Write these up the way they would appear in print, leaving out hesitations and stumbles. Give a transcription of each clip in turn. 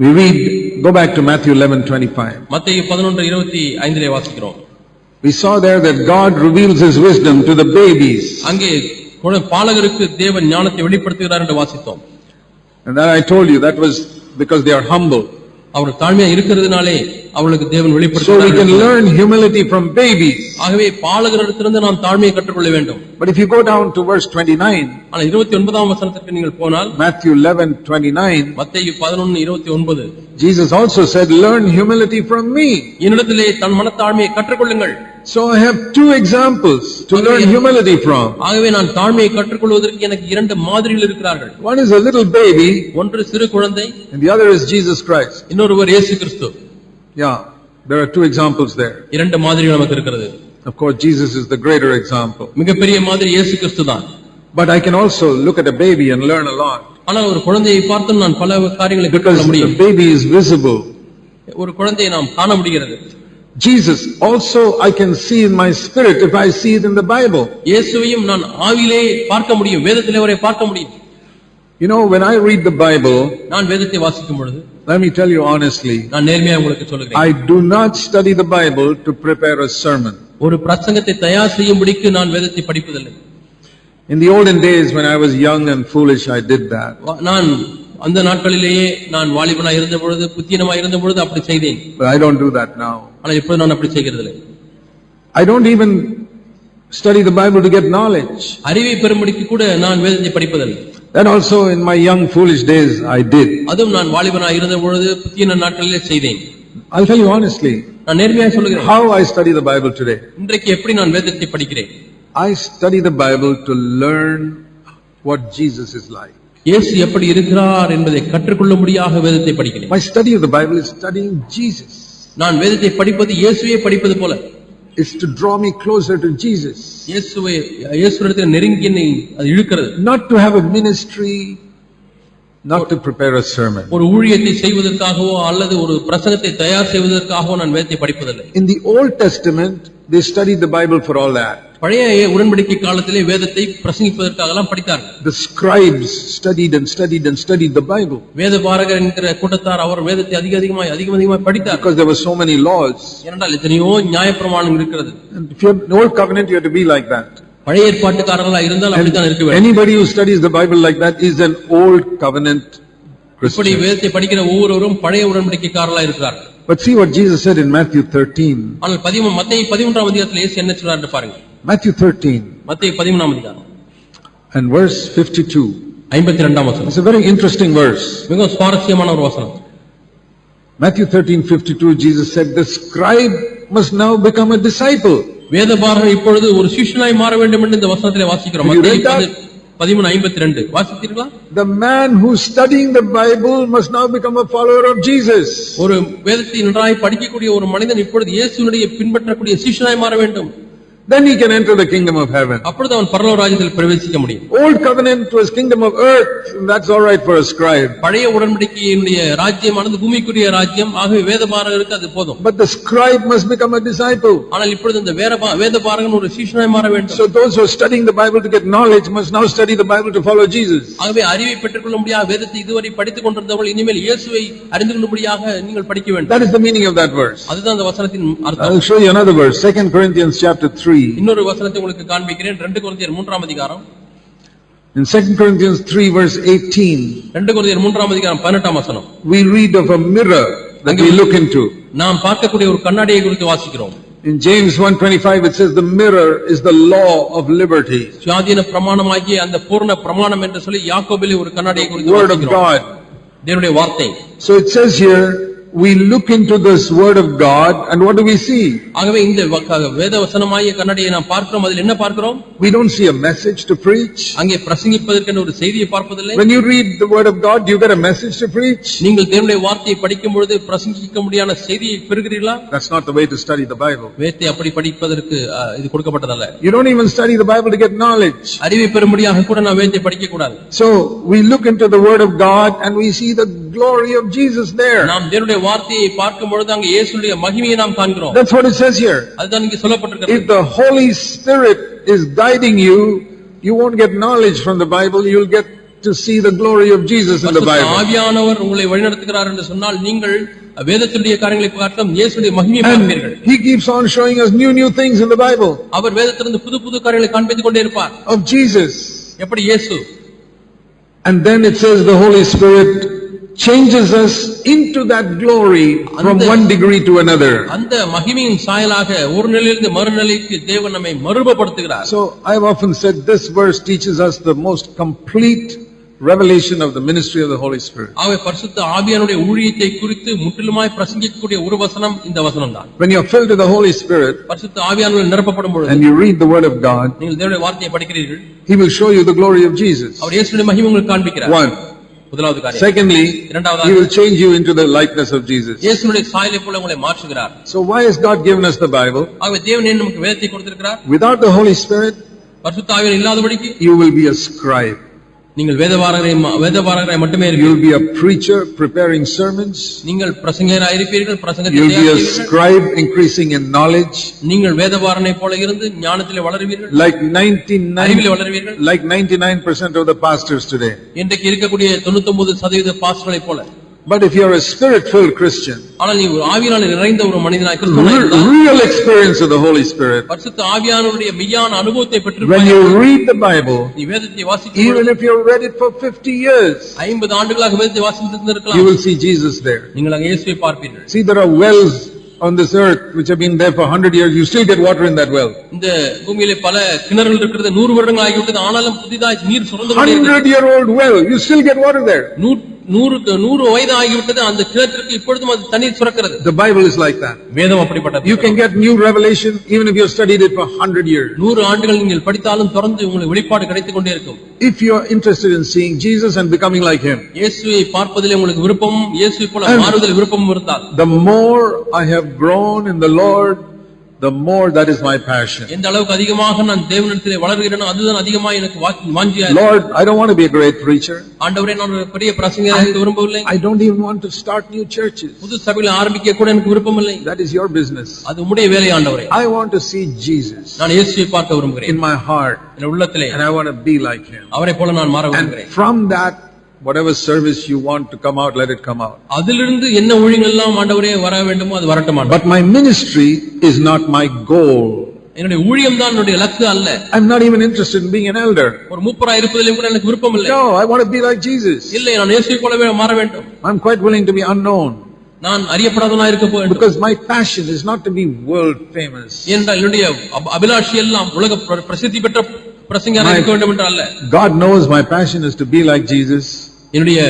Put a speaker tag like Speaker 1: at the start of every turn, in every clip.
Speaker 1: We read, go back to Matthew 11:25.
Speaker 2: மத்தேயு 11:25 வாசிக்கிறோம்.
Speaker 1: We saw there that God reveals his wisdom to the babies.
Speaker 2: அங்கே பாலகருக்கு தேவன் ஞானத்தை வெளிப்படுத்துகிறார் என்று வாசித்தோம்.
Speaker 1: And then I told you that was because they are humble.
Speaker 2: அவர் தாழ்மையா இருக்கிறதுனாலே அவளுக்கு தேவன் வெளிப்படுத்துகிறார்.
Speaker 1: So we can learn humility from babies.
Speaker 2: ஆகவே பாலகரிடத்திலிருந்து நாம் தாழ்மையை கற்றுக்கொள்ள வேண்டும்.
Speaker 1: But if you go down to verse 29,
Speaker 2: ஆனா 29ஆம் வசனத்துக்கு நீங்கள் போனால்
Speaker 1: Matthew 11:29,
Speaker 2: மத்தேயு 11:29,
Speaker 1: Jesus also said, learn humility from me.
Speaker 2: என்னிடத்திலே தன் மனத்தாழ்மையை கற்றுக்கொள்ளுங்கள்.
Speaker 1: So I have two examples to learn humility from.
Speaker 2: ஆகவே நான் தாழ்மையை கற்றுக்கொள்வதற்கு எனக்கு இரண்டு மாதிரிகள் இருக்கிறார்கள்.
Speaker 1: One is a little baby,
Speaker 2: ஒன்று சிறு குழந்தை,
Speaker 1: and the other is Jesus Christ.
Speaker 2: இன்னொருவர் இயேசு கிறிஸ்து.
Speaker 1: Yeah, there are two examples there.
Speaker 2: இரண்டு மாதிரிகள் நமக்கு இருக்கிறது.
Speaker 1: Of course Jesus is the greater example.
Speaker 2: மிகப்பெரிய மாதிரி இயேசு கிறிஸ்து தான்.
Speaker 1: But I can also look at a baby and learn a lot.
Speaker 2: ஆனால் ஒரு குழந்தையை பார்த்து நான் பல காரியங்களை கற்றுக்கொள்ள
Speaker 1: Because
Speaker 2: முடியும்.
Speaker 1: the baby is visible.
Speaker 2: ஒரு குழந்தையை நாம் காண முடிகிறது.
Speaker 1: Jesus also I can see in my spirit if I see it in the Bible.
Speaker 2: இயேசுவையும் நான் ஆவியிலே பார்க்க முடியும், வேதத்திலே அவரை பார்க்க முடியும்.
Speaker 1: You know, when I read the Bible,
Speaker 2: நான் வேதத்தை வாசிக்கும் பொழுது,
Speaker 1: let me tell you honestly,
Speaker 2: நான் நேர்மையாக உங்களுக்கு சொல்கிறேன்,
Speaker 1: I do not study the Bible to prepare a sermon.
Speaker 2: ஒரு பிரசங்கத்தை தயார் செய்யும்படிக்கு நான் வேதத்தை படிப்பதில்லை.
Speaker 1: In the olden days when I was young and foolish, I did that.
Speaker 2: நான் அந்த நாட்களிலேயே நான் வாலிபனா இருந்த பொழுது, புத்தியனமா இருந்த பொழுது அப்படி செய்தேன்.
Speaker 1: But I don't do that now.
Speaker 2: ஆனால் இப்போது நான் அப்படி செய்கிறதில்லை.
Speaker 1: I don't even study the Bible to get knowledge.
Speaker 2: அறிவை பெறும்படிக்கு கூட நான் வேதத்தை படிப்பதில்லை.
Speaker 1: That also in my young foolish days I did.
Speaker 2: அதுவும் நான் வாலிபனா இருந்த பொழுது புத்தியன நாட்களிலே செய்தேன்.
Speaker 1: I'll tell you honestly,
Speaker 2: நான் நேர்மையாக சொல்கிறேன்,
Speaker 1: how I study the Bible today.
Speaker 2: இன்றைக்கு எப்படி நான் வேதத்தை படிக்கிறேன்.
Speaker 1: I study the Bible to learn what Jesus is like.
Speaker 2: இயேசு எப்படி இருக்கிறார் என்பதை கற்றுக்கொள்ளும்படியாக வேதத்தை படிக்கிறேன்.
Speaker 1: My study of the Bible is studying Jesus.
Speaker 2: நான் வேதத்தை படிப்பது இயேசுவை படிப்பது போல.
Speaker 1: It's to draw me closer to Jesus.
Speaker 2: இயேசுவிடத்தில் நெருங்கி என்னை அது இழுக்கிறது.
Speaker 1: Not to have a ministry, not to prepare a sermon.
Speaker 2: ஒரு ஊழியத்தை செய்வதற்காகவோ அல்லது ஒரு பிரசங்கத்தை தயார் செய்வதற்காகவோ நான் வேதத்தை படிப்பதில்லை.
Speaker 1: In the Old Testament, they studied the Bible for all that.
Speaker 2: பழைய உடன்படிக்கை காலத்திலே வேதத்தை பிரசங்கிப்பதற்காக எல்லாம் படித்தார்கள்.
Speaker 1: The scribes studied and studied and studied the Bible.
Speaker 2: வேதபாரகர் என்கிற கூட்டத்தார் அவர் வேதத்தை அதிகமாக படித்தார்.
Speaker 1: Because there were so many laws.
Speaker 2: ஏனென்றால் எத்தனையோ நியாயப்பிரமாணம் இருக்கிறது.
Speaker 1: And if you have an Old Covenant, you have to be like that.
Speaker 2: பழைய ஏற்பாட்டுக்காரர்களா இருந்தால் அப்படித்தான் இருக்க வேண்டும்.
Speaker 1: Anybody who studies the Bible like that is an Old Covenant
Speaker 2: இப்படி
Speaker 1: Christian.
Speaker 2: வேதத்தை படிக்கிற ஒவ்வொருவரும் பழைய உடன்படிக்கைக்காரர்களா இருக்கிறார்கள்.
Speaker 1: But see what Jesus said in Matthew 13.
Speaker 2: ஆனால் மத்தேயு 13ஆம் அதிகாரத்தில் இயேசு என்ன சொல்றார் என்று பாருங்க.
Speaker 1: Matthew 13
Speaker 2: மத்தேயு 13ஆம் அதிகாரம்
Speaker 1: and verse 52.
Speaker 2: 52ஆம் வசனம்.
Speaker 1: It's a very interesting verse.
Speaker 2: மிகவும் சுவாரஸ்யமான ஒரு வசனம்.
Speaker 1: Matthew 13:52, Jesus said, the scribe must now become a disciple.
Speaker 2: வேதபாரகன் இப்பொழுது ஒரு சிஷ்யனாய் மாற வேண்டும் என்று இந்த வசனத்திலே வாசிக்கிறோம். மத்தேயு 13:52 வாசித்தீர்களா?
Speaker 1: The man who's studying the Bible must now become a follower of Jesus.
Speaker 2: ஒரு வேதத்தை நன்றாய் படிக்கக்கூடிய ஒரு மனிதன் இப்பொழுது இயேசுவினுடைய பின்பற்றக்கூடிய சிஷ்யனாய் மாற வேண்டும்.
Speaker 1: Then he can enter the kingdom of heaven.
Speaker 2: அப்பொழுது அவன் பரலோக ராஜ்யத்தில் பிரவேசிக்க முடியும்.
Speaker 1: Old covenant was kingdom of earth, and that's all right for a scribe.
Speaker 2: பழைய உடன்படிக்கையினுடைய ராஜ்யமானது பூமிக்குரிய ராஜ்யம், ஆகவே வேதபாரகருக்கு அது போதும்.
Speaker 1: But the scribe must become a disciple.
Speaker 2: ஆனால் இப்பொழுது இந்த வேதபாரகன் ஒரு சிஷ்யனாய் மாற வேண்டும்.
Speaker 1: So those who are studying the Bible to get knowledge must now study the Bible to follow Jesus.
Speaker 2: ஆகவே அறிவை பெற்றுக்கொள்ள முடியாத வேதத்தை இதுவரை படித்துக் கொண்டிருந்தவர்கள் இனிமேல் இயேசுவை அறிந்து கொள்ளும்படியாக நீங்கள் படிக்க வேண்டும்.
Speaker 1: That is the meaning of that verse.
Speaker 2: அதுதான் அந்த வசனத்தின் அர்த்தம்.
Speaker 1: I will show you another verse, 2 Corinthians chapter 3.
Speaker 2: இன்னொரு வசனத்தை உங்களுக்கு காண்பிக்கிறேன். 2 கொரிந்தியர் 3ஆம் அதிகாரம்.
Speaker 1: In 2 Corinthians 3 verse 18.
Speaker 2: 2 கொரிந்தியர் 3ஆம் அதிகாரம் 18ஆம் வசனம்.
Speaker 1: We read of a mirror that we look into.
Speaker 2: நாம் பார்க்கக்கூடிய ஒரு கண்ணாடியை குறித்து வாசிக்கிறோம்.
Speaker 1: In James 1:25 it says the mirror is the law of liberty.
Speaker 2: சுயாதீன பிரமாணமாகிய அந்த பூரண பிரமாணம் என்று சொல்லி யாக்கோபிலே ஒரு கண்ணாடியை குறித்து வாசிக்கிறோம்.
Speaker 1: Word of God.
Speaker 2: தேவனுடைய வார்த்தை.
Speaker 1: So it says here we look into this word of God and what do we see?
Speaker 2: ஆகவே இந்த வேதவசனமாகிய கண்ணாடியை நாம் பார்க்கிறோம். அதில் என்ன பார்க்கிறோம்?
Speaker 1: We don't see a message to preach.
Speaker 2: அங்கே பிரசங்கிப்பதற்கு ஒரு செய்தியை பார்ப்பதில்லை.
Speaker 1: When you read the word of God, do you get a message to preach?
Speaker 2: நீங்கள் தேவனுடைய வார்த்தையை படிக்கும் பொழுது பிரசங்கிக்க முடியாத செய்தியை பெறுகிறீர்களா?
Speaker 1: That's not the way to study the Bible.
Speaker 2: வேதத்தை அப்படி படிப்பதற்கு இது கொடுக்கப்பட்டதல்ல.
Speaker 1: You don't even study the Bible to get knowledge.
Speaker 2: அறிவை பெறும்படியாக கூட நாம் வேதத்தை படிக்க கூடாது.
Speaker 1: So we look into the word of God and we see the glory of Jesus there.
Speaker 2: நாம் தேவனுடைய வார்த்தையை பார்க்கும் பொழுது அங்கே இயேசுவுடைய மகிமையை நாம் காண்கிறோம்.
Speaker 1: That's what it says here.
Speaker 2: அதுதான் இங்கே சொல்லப்பட்டிருக்கிறது.
Speaker 1: If the Holy Spirit is guiding you, you won't get knowledge from the Bible, you'll get to see the glory of Jesus in the Bible.
Speaker 2: ஆவியானவர் உங்களை வழிநடத்துகிறார் என்று சொன்னால் நீங்கள் வேதத்தினுடைய காரியங்களை பார்க்கலாம் இயேசுவின் மகிமையை பார்ப்பீர்கள்.
Speaker 1: He keeps on showing us new things in the Bible.
Speaker 2: அவர் வேதத்திலிருந்து புது காரியங்களை காண்பித்துக் கொண்டே இருப்பார்.
Speaker 1: Of Jesus.
Speaker 2: எப்படி இயேசு.
Speaker 1: And then it says the Holy Spirit changes us into that glory from one degree to another.
Speaker 2: அந்த மகிமையின் சாயலாக ஒரு நிலையிலிருந்து மறுநிலைக்கு தேவன் நம்மை மறுபடுத்துகிறார்.
Speaker 1: So I have often said this verse teaches us the most complete revelation of the ministry of the Holy Spirit.
Speaker 2: ஆவே பரிசுத்த ஆவியானுடைய ஊழியத்தை குறித்து முற்றிலுமாய் பிரசங்கிக்கக்கூடிய ஒரு வசனம் இந்த வசனம்தான்.
Speaker 1: When you are filled with the Holy Spirit
Speaker 2: பரிசுத்த ஆவியானவரால் நிரப்பப்படும் பொழுது
Speaker 1: and you read the word of God,
Speaker 2: நீங்கள் தேவனுடைய வார்த்தையை படிக்கிறீர்கள்,
Speaker 1: He will show you the glory of Jesus.
Speaker 2: அவர் இயேசுவின் மகிமையை உங்களுக்கு காண்பிக்கிறார்.
Speaker 1: One.
Speaker 2: முதலாவது காரியம்.
Speaker 1: Secondly, He will change you into the likeness of Jesus.
Speaker 2: இயேசுவின் சாயலை போல உங்களை மாற்றுகிறார்.
Speaker 1: So why has God given us the Bible?
Speaker 2: ஆவே தேவன் நமக்கு வேதத்தை கொடுத்திருக்கிறார்.
Speaker 1: Without the Holy Spirit,
Speaker 2: பரிசுத்த ஆவியானவர் இல்லாதபடிக்கு
Speaker 1: you will be a scribe.
Speaker 2: நீங்கள் வேதபாரகராய் மட்டுமே
Speaker 1: You will be a preacher preparing sermons.
Speaker 2: நீங்கள் பிரசங்கராய் இருப்பீர்கள், பிரசங்கத்தை
Speaker 1: You will be a scribe increasing in knowledge.
Speaker 2: நீங்கள் வேதபாரனை போல இருந்து ஞானத்திலே வளருவீர்கள்.
Speaker 1: Like 99% of the pastors today.
Speaker 2: இன்றைக்கு இருக்கக்கூடிய 99% பாஸ்டர்களை போல.
Speaker 1: But if you are a spirit-filled Christian,
Speaker 2: ஆனால் நீ ஆவியானவரால் நிறைந்த ஒரு மனிதனாய்
Speaker 1: real experience of the Holy Spirit,
Speaker 2: பரிசுத்த ஆவியானவருடைய மெய்யான அனுபவத்தை பெற்று
Speaker 1: when you read the Bible,
Speaker 2: நீ வேதத்தை வாசிக்கும்
Speaker 1: even if you read it for 50 years,
Speaker 2: 50 ஆண்டுகளாக வேதத்தை வாசித்திருக்கலாம்,
Speaker 1: you will see Jesus there.
Speaker 2: நீங்கள் அங்கே இயேசுவை பார்ப்பீர்கள்.
Speaker 1: See, there are wells on this earth which have been there for 100 years. You still get water in that well.
Speaker 2: இந்த பூமியிலே பல கிணறுகள் இருக்கிறது, 100 வருடங்கள் ஆகிவிட்டது, ஆனாலும் புதிதாய் நீர் சுரந்து கொண்டே இருக்கிறது.
Speaker 1: 100-year-old well, you still get water there.
Speaker 2: 100 வயது ஆகிவிட்டது, அந்த கிணற்றுக்கு இப்பொழுதும் அது தண்ணீர் சுரக்கிறது.
Speaker 1: The Bible is like that.
Speaker 2: வேதம் அப்படிப்பட்டது.
Speaker 1: You can get new revelation even if you have studied it for 100 years.
Speaker 2: 100 ஆண்டுகள் நீங்கள் படித்தாலும் தொடர்ந்து உங்களுக்கு வெளிப்பாடு கிடைத்துக் கொண்டே இருக்கும்.
Speaker 1: If you are interested in seeing Jesus and becoming like Him,
Speaker 2: இயேசுவை பார்ப்பதிலே உங்களுக்கு விருப்பமும் இயேசுவை போல மாறுதல் விருப்பமும் இருந்தால்,
Speaker 1: the more I have grown in the Lord, the more that is my passion.
Speaker 2: எந்த அளவுக்கு அதிகமாக நான் தேவனிடத்திலே வளர்கிறேனோ அதுதான் அதிகமாக எனக்கு வாஞ்சியா இருக்கு.
Speaker 1: Lord, I don't want to be a great preacher.
Speaker 2: ஆண்டவரே, நான் ஒரு பெரிய பிரசங்கியாக இருக்க விரும்பவில்லை.
Speaker 1: I don't even want to start new churches.
Speaker 2: புது சபைகளை ஆரம்பிக்க கூட எனக்கு விருப்பமில்லை.
Speaker 1: That is your business.
Speaker 2: அது உம்முடைய வேலை ஆண்டவரே.
Speaker 1: I want to see Jesus.
Speaker 2: நான் இயேசுவை பார்க்க விரும்புகிறேன்
Speaker 1: in my heart,
Speaker 2: என் உள்ளத்திலே,
Speaker 1: and I want to be like Him.
Speaker 2: அவரை போல நான் மாற விரும்புகிறேன்.
Speaker 1: And from that, whatever service you want to come out, let it come out.
Speaker 2: அதிலிருந்து என்ன ஊழியங்கள் எல்லாம் ஆண்டவரே வர வேண்டுமோ அது வரட்டும்.
Speaker 1: But my ministry is not my goal.
Speaker 2: என்னுடைய ஊழியம் தான் என்னுடைய இலக்கு அல்ல.
Speaker 1: I'm not even interested in being an elder.
Speaker 2: ஒரு மூப்பராய் இருப்பதிலும் கூட எனக்கு விருப்பம் இல்லை.
Speaker 1: No, I want to be like Jesus.
Speaker 2: இல்லை, நான் இயேசுவை போலவே மாற வேண்டும்.
Speaker 1: I'm quite willing to be unknown.
Speaker 2: நான் அறியப்படாதவனாய் இருக்க வேண்டும்.
Speaker 1: Because my passion is not to be world famous.
Speaker 2: என்றால் என்னுடைய அபிலாஷை எல்லாம் உலக பிரசித்தி பெற்ற பிரசங்கியாராக இருக்க வேண்டும் என்று அல்ல.
Speaker 1: God knows my passion is to be like Jesus.
Speaker 2: என்னுடைய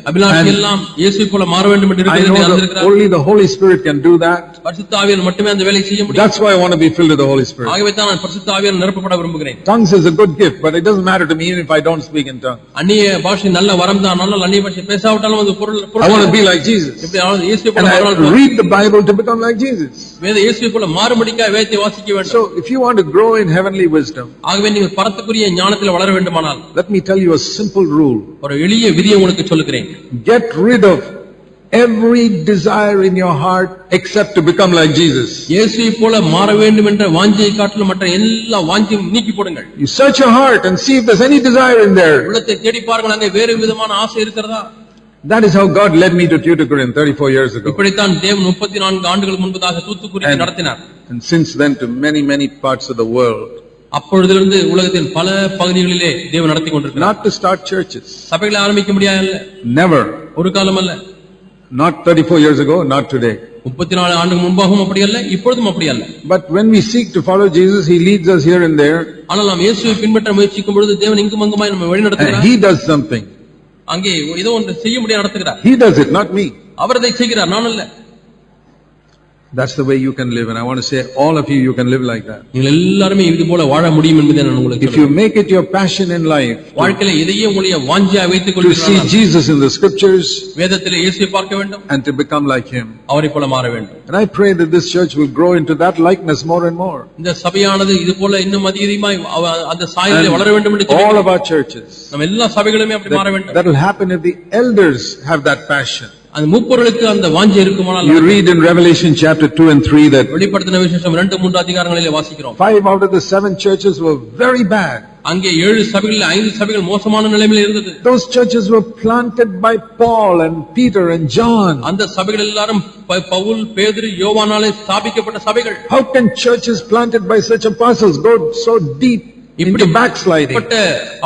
Speaker 2: அபிலாஷை எல்லாம் இயேசுவை போல மாற வேண்டும் என்று இருக்கிறது.
Speaker 1: Only the Holy Spirit can do that.
Speaker 2: பரிசுத்த ஆவியானவர் மட்டுமே அந்த வேலையை செய்ய முடியும்.
Speaker 1: That's why I want to be filled with the Holy Spirit.
Speaker 2: ஆகவே தான் நான் பரிசுத்த ஆவியானவரால் நிரப்பப்பட விரும்புகிறேன்.
Speaker 1: Tongues is a good gift, but it doesn't matter to me even if I don't speak in tongues.
Speaker 2: அந்நிய பாஷை நல்ல வரம் தான், ஆனால் அந்நிய பாஷை பேசாவிட்டாலும் அது பொருள்.
Speaker 1: I want to be like Jesus.
Speaker 2: எப்படி இயேசுவை போல
Speaker 1: மாறணும். Read the Bible to become like Jesus.
Speaker 2: வேத இயேசுவை போல மாறும்படிக்காக வேதத்தை வாசிக்க வேண்டும்.
Speaker 1: So if you want to grow in heavenly wisdom,
Speaker 2: ஆகவே நீங்கள் பரத்துக்குரிய ஞானத்தில் வளர வேண்டுமானால்,
Speaker 1: let me tell you a simple rule.
Speaker 2: ஒரு எளிய விதியை உங்களுக்கு சொல்லுகிறேன்.
Speaker 1: Get rid of every desire in your heart except to become like Jesus.
Speaker 2: இயேசுவை போல மாற வேண்டும் என்ற வாஞ்சையை காட்டிலும் மற்ற எல்லா வாஞ்சையும் நீக்கி போடுங்கள்.
Speaker 1: You search your heart and see if there's any desire in there.
Speaker 2: உள்ளத்தை தேடி பாருங்கள், அங்கே வேறு விதமான ஆசை இருக்கிறதா?
Speaker 1: That is how God led me to Tuticorin 34 years ago.
Speaker 2: இப்படித்தான் தேவன் 34 ஆண்டுகள் முன்பதாக தூத்துக்குடிக்கு நடத்தினார்.
Speaker 1: And since then to many parts of the world.
Speaker 2: அப்பொழுதிலிருந்து உலகத்தின் பல பகுதிகளிலே தேவன் நடத்தி கொண்டிருக்கிறார்.
Speaker 1: Not to start churches.
Speaker 2: சபைகளை ஆரம்பிக்க முடியாது.
Speaker 1: Never.
Speaker 2: ஒரு காலம் அல்ல.
Speaker 1: Not 34 years ago, not today.
Speaker 2: 34 ஆண்டுகள் முன்பாகவும் அப்படி அல்ல, இப்பொழுதும் அப்படி அல்ல.
Speaker 1: But when we seek to follow Jesus, He leads us here and there.
Speaker 2: ஆனால் நாம் இயேசுவை பின்பற்ற முயற்சிக்கும் பொழுது தேவன் இங்கும் அங்குமாய் நம்மை வழி நடத்துகிறார்.
Speaker 1: He does something.
Speaker 2: அங்கே ஏதோ ஒன்று செய்ய முடிய நடத்துகிறார்.
Speaker 1: He does it, not me.
Speaker 2: அவர் அதை செய்கிறார், நான் அல்ல.
Speaker 1: That's the way you can live, and I want to say all of you can live like that.
Speaker 2: நீங்கள் எல்லாரும் இது போல வாழ முடியும் என்பதை நான் உங்களுக்கு
Speaker 1: If you make it your passion in life,
Speaker 2: வாழ்க்கையில எதையே உங்களுடைய வாஞ்சையாக வைத்துக்
Speaker 1: to
Speaker 2: கொள்வீர்கள்,
Speaker 1: see Jesus in the scriptures
Speaker 2: வேதத்திலே இயேசுவை பார்க்க வேண்டும்,
Speaker 1: and to become like Him.
Speaker 2: அவரை போல மாற வேண்டும்.
Speaker 1: And I pray that this church will grow into that likeness more and more.
Speaker 2: இந்த சபையானது இது போல இன்னும் அதிகமாய் அந்த சாயலிலே வளர வேண்டும் என்று
Speaker 1: all of our churches.
Speaker 2: நம்ம எல்லா சபைகளுமே அப்படி மாற வேண்டும்.
Speaker 1: That will happen if the elders have that passion.
Speaker 2: அந்த மூப்பர்களுக்கு அந்த வாஞ்சை இருக்குமானால்
Speaker 1: You read in Revelation chapter 2 and 3 that
Speaker 2: வெளிப்படுத்தின விசேஷம் 2-3 அதிகாரங்களிலே வாசிக்கிறோம்.
Speaker 1: 5 out of the 7 churches were very bad.
Speaker 2: அங்கே 7 சபைகளில் 5 சபைகள் மோசமான நிலைமையில் இருந்தது.
Speaker 1: Those churches were planted by Paul and Peter and John.
Speaker 2: அந்த சபைகள் எல்லாரும் பவுல், பேதுரு, யோவானாலே ஸ்தாபிக்கப்பட்ட சபைகள்.
Speaker 1: How can churches planted by such apostles go so deep into backsliding?
Speaker 2: இப்படிப்பட்ட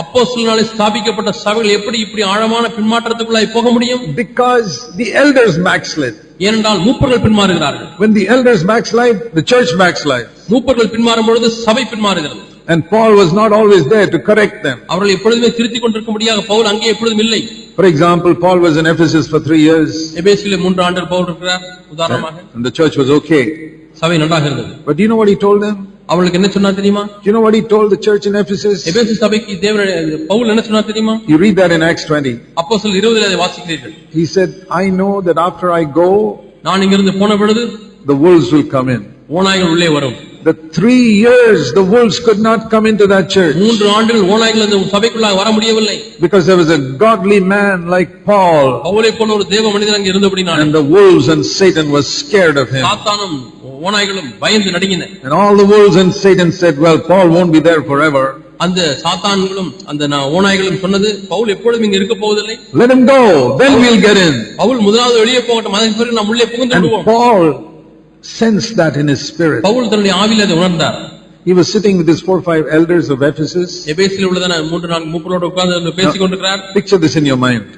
Speaker 2: அப்போஸ்தலனாலே ஸ்தாபிக்கப்பட்ட சபைகள் எப்படி இப்படி ஆழமான பின்மாற்றத்துக்குள்ளாய் போக முடியும்?
Speaker 1: Because the elders backslid.
Speaker 2: ஏனென்றால் மூப்பர்கள் பின்மாறுகிறார்கள்.
Speaker 1: When the elders backslide, the church backslides.
Speaker 2: மூப்பர்கள் பின்மாறும் பொழுது சபை பின்மாறுகிறது.
Speaker 1: And Paul was not always there to correct them.
Speaker 2: அவர்கள் எப்பொழுதுமே திருத்திக் கொண்டிருக்க முடியாத பவுல் அங்கே எப்பொழுதும் இல்லை.
Speaker 1: For example, Paul was in Ephesus for 3 years.
Speaker 2: எபேசிலே 3 ஆண்டுகள் பவுல் இருக்கிறார் உதாரணமாக.
Speaker 1: And the church was okay.
Speaker 2: சபை நன்றாக இருந்தது.
Speaker 1: But do you know what he told them?
Speaker 2: அவங்களுக்கு என்ன சொன்னார் தெரியுமா?
Speaker 1: Do you know what he told the church in Ephesus?
Speaker 2: எபேசு சபைக்கு பவுல் என்ன சொன்னார் தெரியுமா?
Speaker 1: You read that in Acts 20.
Speaker 2: அப்போஸ்தலர் 20 அதை வாசிக்கிறீர்கள்.
Speaker 1: He said, I know that after I go,
Speaker 2: நான் இங்கிருந்து போன பொழுது
Speaker 1: the wolves will come in.
Speaker 2: ஓநாய்கள் உள்ளே வரும்.
Speaker 1: The 3 years the wolves could not come into that church.
Speaker 2: 3 ஆண்டுகள் ஓநாய்கள் அந்த சபைக்குள்ள வர முடியவில்லை.
Speaker 1: Because there was a godly man like Paul.
Speaker 2: பவுலை போல ஒரு தேவ மனிதன் அங்கே இருந்தபடினாலே.
Speaker 1: And the wolves and Satan was scared of him.
Speaker 2: சாத்தானும் ஓநாய்களும் பயந்து நடுங்கின.
Speaker 1: And all the wolves and Satan said, well, Paul won't be there forever.
Speaker 2: அந்த சாத்தான்களும் அந்த ஓநாய்களும் சொன்னது பவுல் எப்பொழுதும் இங்க இருக்க போவதில்லை.
Speaker 1: Let him go, then we'll get in.
Speaker 2: Pavul முதலாவது வெளியே போகட்டும், அதன் பிறகு நாம் உள்ளே புகுந்து
Speaker 1: And
Speaker 2: விடுவோம்.
Speaker 1: Paul sensed that in his spirit.
Speaker 2: Pavul தன்னுடைய ஆவியிலே அதை உணர்ந்தார்.
Speaker 1: He was sitting with his 4-5 elders of Ephesus.
Speaker 2: எபேசிலே உள்ளதான 3-4 மூப்பரோடு உட்கார்ந்து பேசிக் கொண்டிருக்கிறார்.
Speaker 1: Picture this in your mind.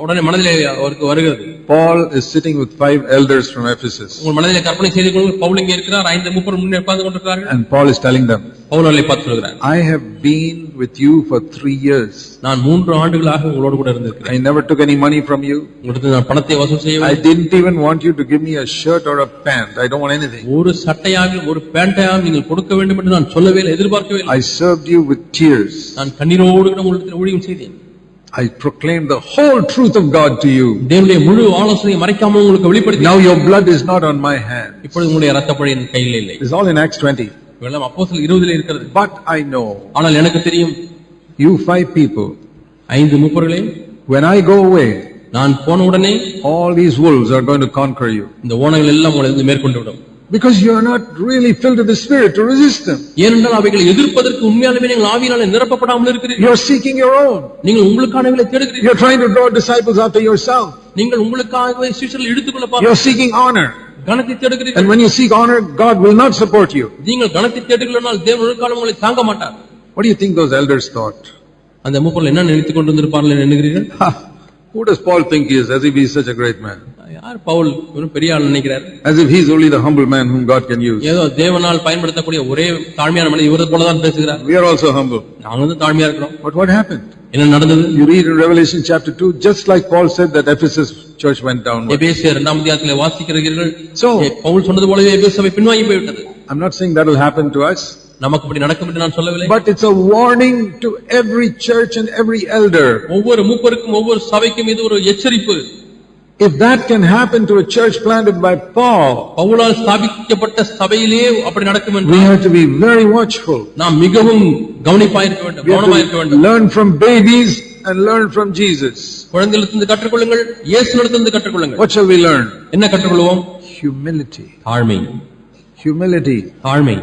Speaker 2: உடனே மனதிலே அவருக்கு வருகிறது.
Speaker 1: Paul is sitting with 5 elders from Ephesus.
Speaker 2: உங்கள் மனதிலே கற்பனை செய்து கொள்ளுங்கள், பவுல் இங்கே இருக்கிறார், 5 மூப்பர் முன்னே உட்கார்ந்து கொண்டிருக்கிறார்கள்.
Speaker 1: And Paul is telling them,
Speaker 2: Pavul அவர்களை பார்த்து சொல்கிறார்,
Speaker 1: I have been with you for 3 years.
Speaker 2: நான் 3 ஆண்டுகளாக உங்களோடு கூட இருந்திருக்கிறேன்.
Speaker 1: I never took any money from you.
Speaker 2: உங்களுக்கு நான் பணத்தை வசூல் செய்யவில்லை.
Speaker 1: I didn't even want you to give me a shirt or a pant. I don't want anything.
Speaker 2: ஒரு சட்டையாக ஒரு பேண்டையாக நீங்கள் கொடுக்க வேண்டும் என்று நான் சொல்லவே இல்லை, எதிர்பார்க்கவே இல்லை.
Speaker 1: I served you with tears.
Speaker 2: நான் கண்ணீரோடு கூட உங்களுக்கு ஊழியம் செய்தேன்.
Speaker 1: I proclaimed the whole truth of God to you.
Speaker 2: தேவனுடைய முழு ஆலோசனையை மறைக்காமல் உங்களுக்கு வெளிப்படுத்தி.
Speaker 1: Now your blood is not on my hand.
Speaker 2: இப்பொழுது உங்களுடைய இரத்தப்பழி என் கையில் இல்லை.
Speaker 1: It's all in Acts 20.
Speaker 2: இதெல்லாம் அப்போஸ்தலர் 20 இருக்கிறது.
Speaker 1: But I know.
Speaker 2: ஆனால் எனக்கு தெரியும்,
Speaker 1: You 5 people.
Speaker 2: 5 மூப்பர்களே,
Speaker 1: When I go away,
Speaker 2: நான் போன உடனே
Speaker 1: all these wolves are going to conquer you.
Speaker 2: இந்த ஓநாய்கள் எல்லாம் உங்களை மேற்கொண்டு விடும்.
Speaker 1: Because you are not really filled with the Spirit to resist them.
Speaker 2: ஏனென்றால் அவைகளை எதிர்ப்பதற்கு உண்மையாலுமே நீங்கள் ஆவியினாலே நிரப்பப்படாமல் இருக்கிறீர்கள்.
Speaker 1: You are seeking your own.
Speaker 2: நீங்கள் உங்களுக்கானவைகளை தேடுகிறீர்கள்.
Speaker 1: You are trying to draw disciples after yourself.
Speaker 2: நீங்கள் உங்களுக்காகவே சீஷர்களை எடுத்துக்கொள்ள
Speaker 1: You
Speaker 2: பார்க்கிறீர்கள்.
Speaker 1: are seeking honor.
Speaker 2: கனத்தை தேடுகிறீர்கள்.
Speaker 1: And when you seek honor, God will not support you.
Speaker 2: நீங்கள் கனத்தை தேடுகிறீர்களால் தேவன் ஒரு காலம் உங்களை தாங்க மாட்டார்.
Speaker 1: What do you think those elders thought?
Speaker 2: அந்த மூப்பர்கள் என்ன நினைத்துக் கொண்டிருப்பார்கள் என்று எண்ணுகிறீர்கள்?
Speaker 1: Who does Paul think he is, as if he is such a great man?
Speaker 2: யார் பவுல் ஒரு பெரிய ஆள் நினைக்கிறார்?
Speaker 1: As if he is only the humble man whom God can use.
Speaker 2: ஏதோ தேவனால் பயன்படுத்தக்கூடிய ஒரே தாழ்மையான மனிதன் இவரை போல தான் பேசுகிறார்.
Speaker 1: We are also humble.
Speaker 2: நாங்களும் தாழ்மையா இருக்கிறோம்.
Speaker 1: But what happened?
Speaker 2: என்ன நடந்தது?
Speaker 1: You read in Revelation chapter 2, just like Paul said that Ephesus church went downward.
Speaker 2: எபேசியர் 2ஆம் அதிகாரத்திலே வாசிக்கிறீர்கள்.
Speaker 1: So,
Speaker 2: பவுல் சொன்னது போலவே எபேசு சபை பின்வாங்கி போய்விட்டது.
Speaker 1: I'm not saying that will happen to us.
Speaker 2: நமக்கு இப்படி நடக்கும் என்று நான் சொல்லவில்லை.
Speaker 1: But it's a warning to every church and every elder.
Speaker 2: ஒவ்வொரு மூப்பருக்கும் ஒவ்வொரு சபைக்கும் இது ஒரு எச்சரிப்பு.
Speaker 1: If that can happen to a church planted by Paul,
Speaker 2: பவுலால் ஸ்தாபிக்கப்பட்ட சபையிலே அப்படி நடக்கும்
Speaker 1: we
Speaker 2: என்று
Speaker 1: have to be very watchful.
Speaker 2: நாம் மிகவும் கவனிப்பாய் இருக்க வேண்டும்,
Speaker 1: We have
Speaker 2: கவனமாய் இருக்க
Speaker 1: to
Speaker 2: வேண்டும்.
Speaker 1: learn from babies and learn from Jesus.
Speaker 2: குழந்தைகளிடத்திலிருந்து கற்றுக்கொள்ளுங்கள், இயேசுவிடத்திலிருந்து கற்றுக்கொள்ளுங்கள்.
Speaker 1: What shall we learn?
Speaker 2: என்ன கற்றுக்கொள்வோம்?
Speaker 1: Humility.
Speaker 2: தாழ்மை.
Speaker 1: Humility.
Speaker 2: தாழ்மை.